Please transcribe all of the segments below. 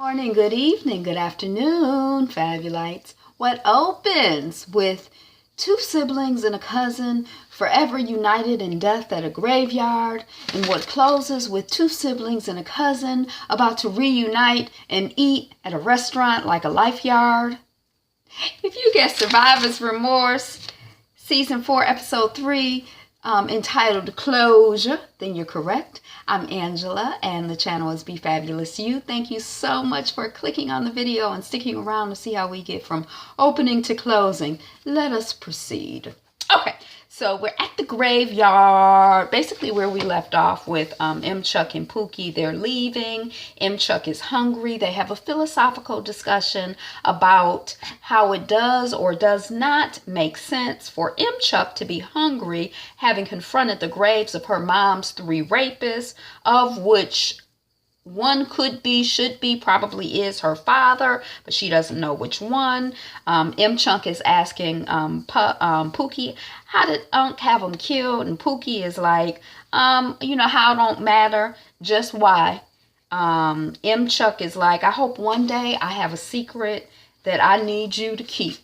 Morning, good evening, good afternoon, Fabulites. What opens with two siblings and a cousin forever united in death at a graveyard, and what closes with two siblings and a cousin about to reunite and eat at a restaurant like a life yard? If you guessed Survivor's Remorse, Season 4, Episode 3, entitled Closure, then you're correct. I'm Angela, and the channel is Be Fabulous You. Thank you so much for clicking on the video and sticking around to see how we get from opening to closing. Let us proceed. Okay, so we're at the graveyard, basically where we left off with M. Chuck and Pookie. They're leaving. M. Chuck is hungry. They have a philosophical discussion about how it does or does not make sense for M. Chuck to be hungry, having confronted the graves of her mom's 3 rapists, of which one could be, should be, probably is her father, but she doesn't know which one. M. Chuck is asking Pookie, how did Unc have him killed? And Pookie is like, how don't matter, just why. M. Chuck is like, I hope one day I have a secret that I need you to keep,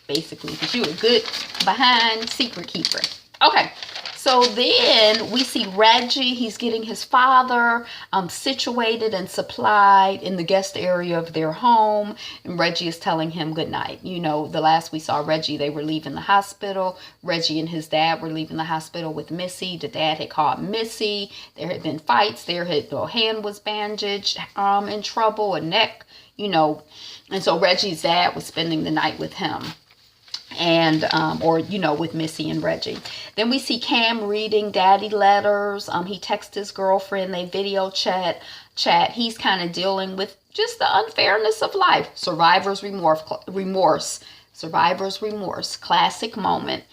basically, because you're a good behind secret keeper. Okay. So then we see Reggie. He's getting his father situated and supplied in the guest area of their home. And Reggie is telling him good night. You know, the last we saw Reggie, they were leaving the hospital. Reggie and his dad were leaving the hospital with Missy. The dad had called Missy. There had been fights. The hand was bandaged, in trouble, a neck, And so Reggie's dad was spending the night with him. And with Missy and Reggie. Then we see Cam reading daddy letters. He texts his girlfriend. They video chat. He's kind of dealing with just the unfairness of life. Survivor's remorse. Survivor's remorse. Classic moment.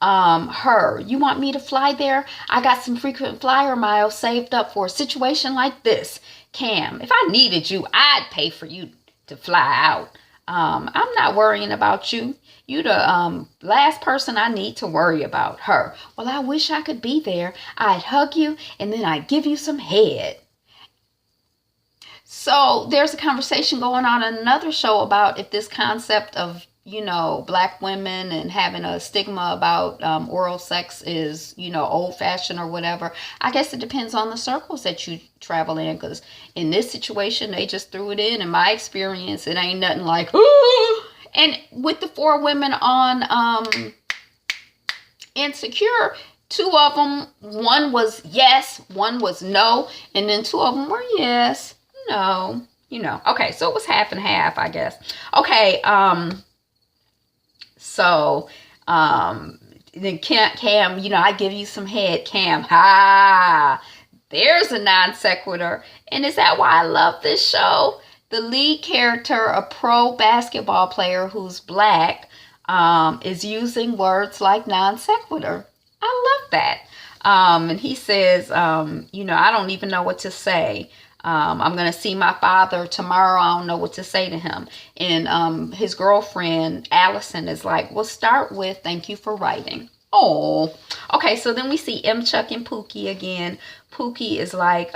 You want me to fly there? I got some frequent flyer miles saved up for a situation like this. Cam, if I needed you, I'd pay for you to fly out. I'm not worrying about you. You the last person I need to worry about. Her. Well, I wish I could be there. I'd hug you and then I'd give you some head. So there's a conversation going on in another show about if this concept of, black women and having a stigma about oral sex is, old-fashioned or whatever. I guess it depends on the circles that you travel in, because in this situation, they just threw it in. In my experience, it ain't nothing like, ooh. And with the 4 women on Insecure, 2 of them, one was yes, one was no, and then 2 of them were yes, no, Okay, so it was half and half, I guess. Okay, then Cam, I give you some head, Cam. There's a non sequitur. And is that why I love this show? The lead character, a pro basketball player who's black, is using words like non sequitur. I love that. And he says, I don't even know what to say. I'm going to see my father tomorrow. I don't know what to say to him. And his girlfriend, Allison, is like, well, start with thank you for writing. Oh, okay. So then we see M. Chuck and Pookie again. Pookie is like,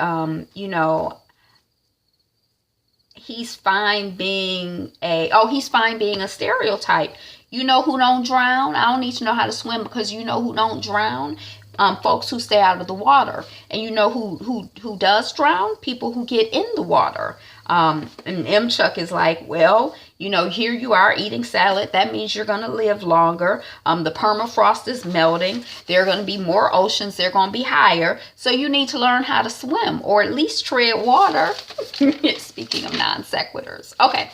he's fine being a stereotype. You know who don't drown? I don't need to know how to swim because you know who don't drown? Folks who stay out of the water. And you know who does drown? People who get in the water. And M. Chuck is like, well, here you are eating salad. That means you're going to live longer. The permafrost is melting. There are going to be more oceans. They're going to be higher. So you need to learn how to swim or at least tread water. Speaking of non sequiturs. Okay.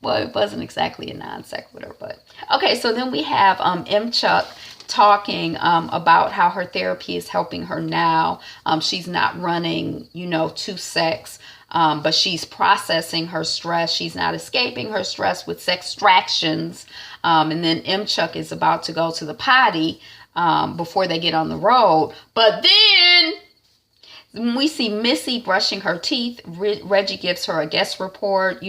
Well, it wasn't exactly a non sequitur, but okay. So then we have M. Chuck talking about how her therapy is helping her now. She's not running, to sex, but she's processing her stress. She's not escaping her stress with sextractions. And then M. Chuck is about to go to the potty before they get on the road. But then we see Missy brushing her teeth. Reggie gives her a guest report,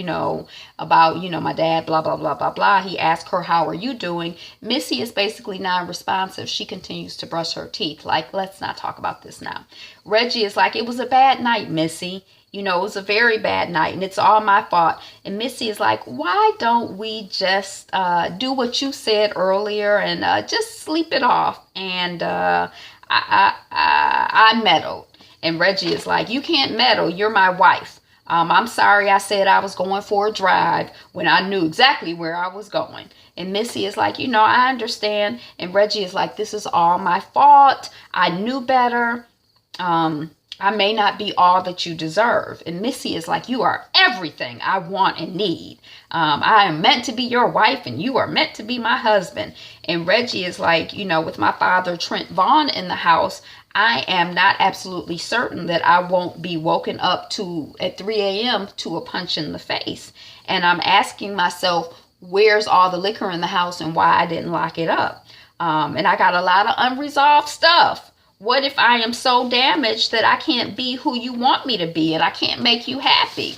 about, my dad, blah, blah, blah, blah, blah. He asks her, how are you doing? Missy is basically non-responsive. She continues to brush her teeth. Like, let's not talk about this now. Reggie is like, it was a bad night, Missy. You know, it was a very bad night and it's all my fault. And Missy is like, why don't we just do what you said earlier and just sleep it off? And I meddled. And Reggie is like, you can't meddle. You're my wife. I'm sorry I said I was going for a drive when I knew exactly where I was going. And Missy is like, you know, I understand. And Reggie is like, this is all my fault. I knew better. I may not be all that you deserve. And Missy is like, you are everything I want and need. I am meant to be your wife and you are meant to be my husband. And Reggie is like, you know, with my father, Trent Vaughn, in the house, I am not absolutely certain that I won't be woken up at 3 a.m. to a punch in the face. And I'm asking myself, where's all the liquor in the house and why I didn't lock it up? And I got a lot of unresolved stuff. What if I am so damaged that I can't be who you want me to be and I can't make you happy?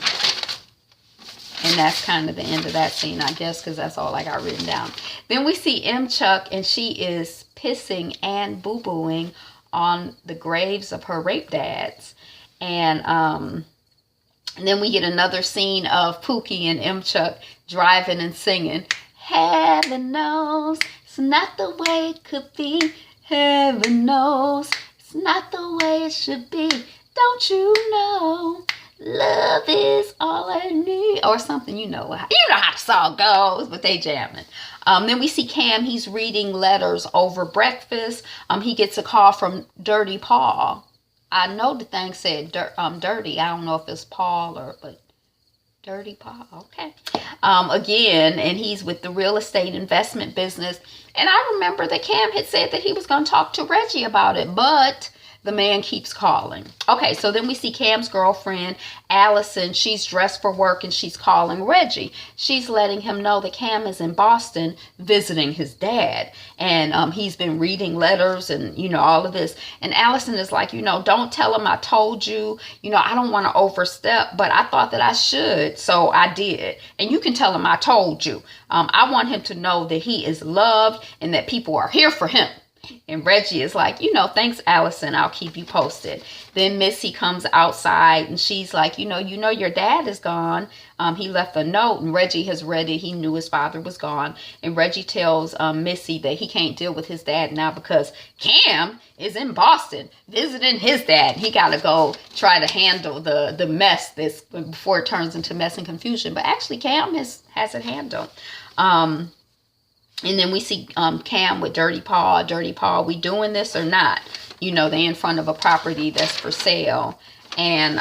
And that's kind of the end of that scene, I guess, because that's all I got written down. Then we see M. Chuck, and she is pissing and boo-booing on the graves of her rape dads. And then we get another scene of Pookie and M. Chuck driving and singing, heaven knows it's not the way it could be. Heaven knows it's not the way it should be. Don't you know love is all I need? Or something, you know how the song goes, but they jamming. Then we see Cam. He's reading letters over breakfast. He gets a call from Dirty Paul. I know the thing said dirty. I don't know if it's Paul but Dirty Paul. Okay. Again, and he's with the real estate investment business. And I remember that Cam had said that he was going to talk to Reggie about it, but the man keeps calling. Okay, so then we see Cam's girlfriend, Allison. She's dressed for work and she's calling Reggie. She's letting him know that Cam is in Boston visiting his dad. And he's been reading letters and, you know, all of this. And Allison is like, you know, don't tell him I told you. You know, I don't want to overstep, but I thought that I should, so I did. And you can tell him I told you. I want him to know that he is loved and that people are here for him. And Reggie is like, you know, thanks, Allison. I'll keep you posted. Then Missy comes outside and she's like, you know, your dad is gone. He left a note and Reggie has read it. He knew his father was gone. And Reggie tells Missy that he can't deal with his dad now because Cam is in Boston visiting his dad. He got to go try to handle the mess before it turns into mess and confusion. But actually, Cam has it handled. And then we see Cam with Dirty Paul. Dirty Paul, we doing this or not? You know, they in front of a property that's for sale. And,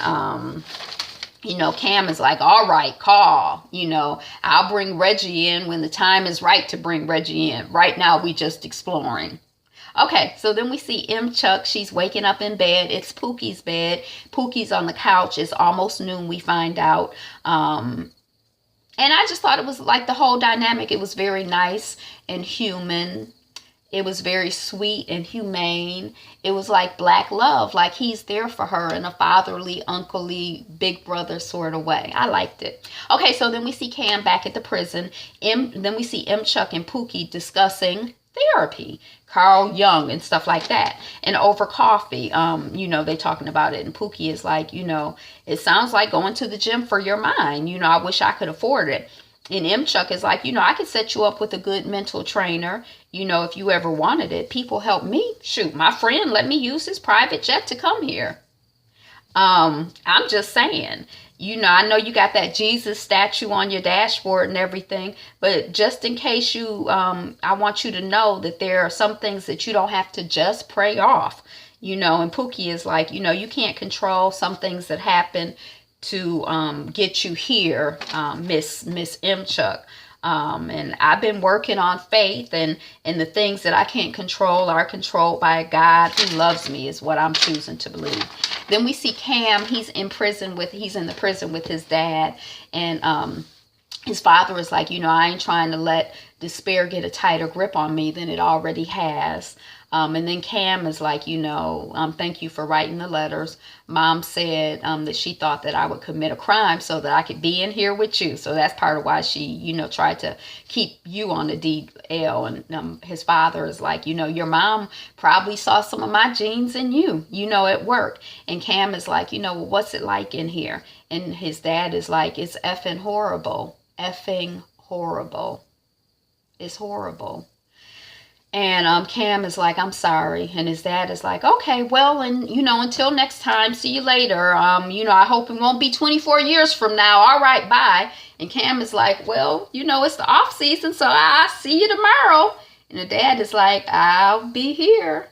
you know, Cam is like, all right, call. You know, I'll bring Reggie in when the time is right to bring Reggie in. Right now, we just exploring. Okay, so then we see M. Chuck. She's waking up in bed. It's Pookie's bed. Pookie's on the couch. It's almost noon, we find out. And I just thought it was like the whole dynamic. It was very nice and human. It was very sweet and humane. It was like black love. Like he's there for her in a fatherly, unclely, big brother sort of way. I liked it. Okay, so then we see Cam back at the prison. Then we see M. Chuck and Pookie discussing therapy, Carl Jung and stuff like that. And over coffee, you know, they talking about it. And Pookie is like, you know, it sounds like going to the gym for your mind. You know, I wish I could afford it. And M. Chuck is like, you know, I could set you up with a good mental trainer, you know, if you ever wanted it. People help me. Shoot, my friend let me use his private jet to come here. I'm just saying, you know, I know you got that Jesus statue on your dashboard and everything, but just in case you, I want you to know that there are some things that you don't have to just pray off, you know. And Pookie is like, you know, you can't control some things that happen to get you here, Miss M. Chuck. And I've been working on faith, and the things that I can't control are controlled by a God who loves me, is what I'm choosing to believe. Then we see Cam. He's in the prison with his dad, and his father is like, you know, I ain't trying to let despair get a tighter grip on me than it already has. And then Cam is like, thank you for writing the letters. Mom said that she thought that I would commit a crime so that I could be in here with you. So that's part of why she, tried to keep you on the DL. And his father is like, your mom probably saw some of my genes in you, at work. And Cam is like, well, what's it like in here? And his dad is like, it's effing horrible. Effing horrible. It's horrible. And Cam is like, I'm sorry. And his dad is like, okay, well, and, until next time, see you later. I hope it won't be 24 years from now. All right, bye. And Cam is like, well, it's the off season, so I'll see you tomorrow. And the dad is like, I'll be here.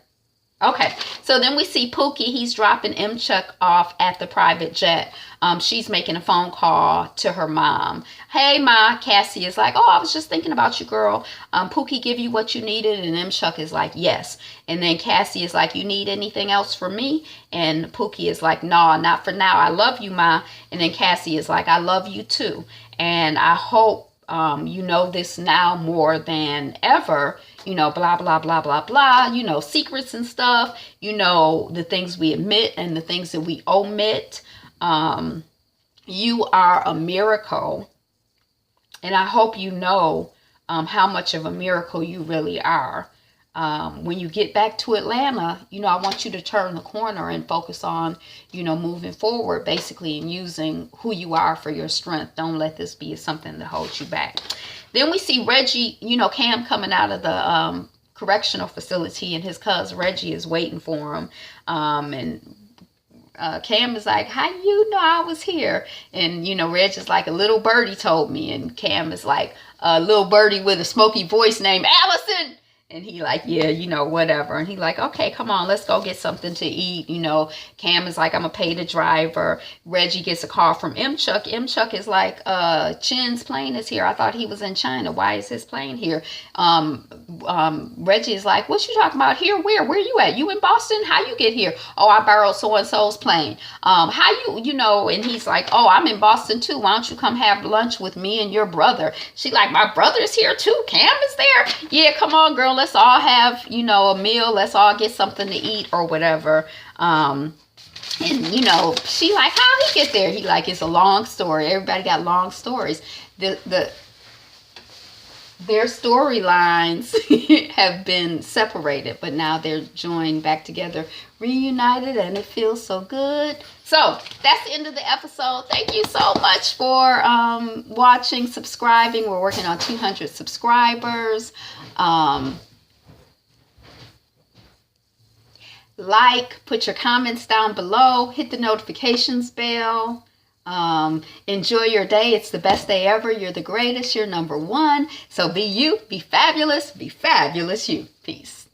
Okay, so then we see Pookie. He's dropping M-Chuck off at the private jet. She's making a phone call to her mom. Hey, Ma. Cassie is like, I was just thinking about you, girl. Pookie give you what you needed? And M-Chuck is like, yes. And then Cassie is like, you need anything else from me? And Pookie is like, no, not for now. I love you, Ma. And then Cassie is like, I love you too. And I hope you know this now more than ever, blah, blah, blah, blah, blah, secrets and stuff, the things we admit and the things that we omit. You are a miracle. And I hope you know how much of a miracle you really are. When you get back to Atlanta, I want you to turn the corner and focus on, moving forward, basically, and using who you are for your strength. Don't let this be something that holds you back. Then we see Reggie, Cam coming out of the correctional facility, and his cousin Reggie is waiting for him. And Cam is like, how you know I was here? And, Reg is like, a little birdie told me. And Cam is like, a little birdie with a smoky voice named Allison. And he like, yeah, whatever. And he like, okay, come on, let's go get something to eat. Cam is like, I'm going to pay the driver. Reggie gets a call from M-Chuck. M-Chuck is like, Chin's plane is here. I thought he was in China. Why is his plane here? Reggie is like, what you talking about here? Where you at? You in Boston? How you get here? Oh, I borrowed so-and-so's plane. How you, and he's like, oh, I'm in Boston too. Why don't you come have lunch with me and your brother? She like, my brother's here too. Cam is there. Yeah, come on, girl. Let's all have, a meal. Let's all get something to eat or whatever. And, she like, how he get there? He like, it's a long story. Everybody got long stories. Their storylines have been separated, but now they're joined back together, reunited, and it feels so good. So that's the end of the episode. Thank you so much for watching, subscribing. We're working on 200 subscribers. Put your comments down below, hit the notifications bell. Enjoy your day. It's the best day ever. You're the greatest. You're number one. So be you, be fabulous you. Peace.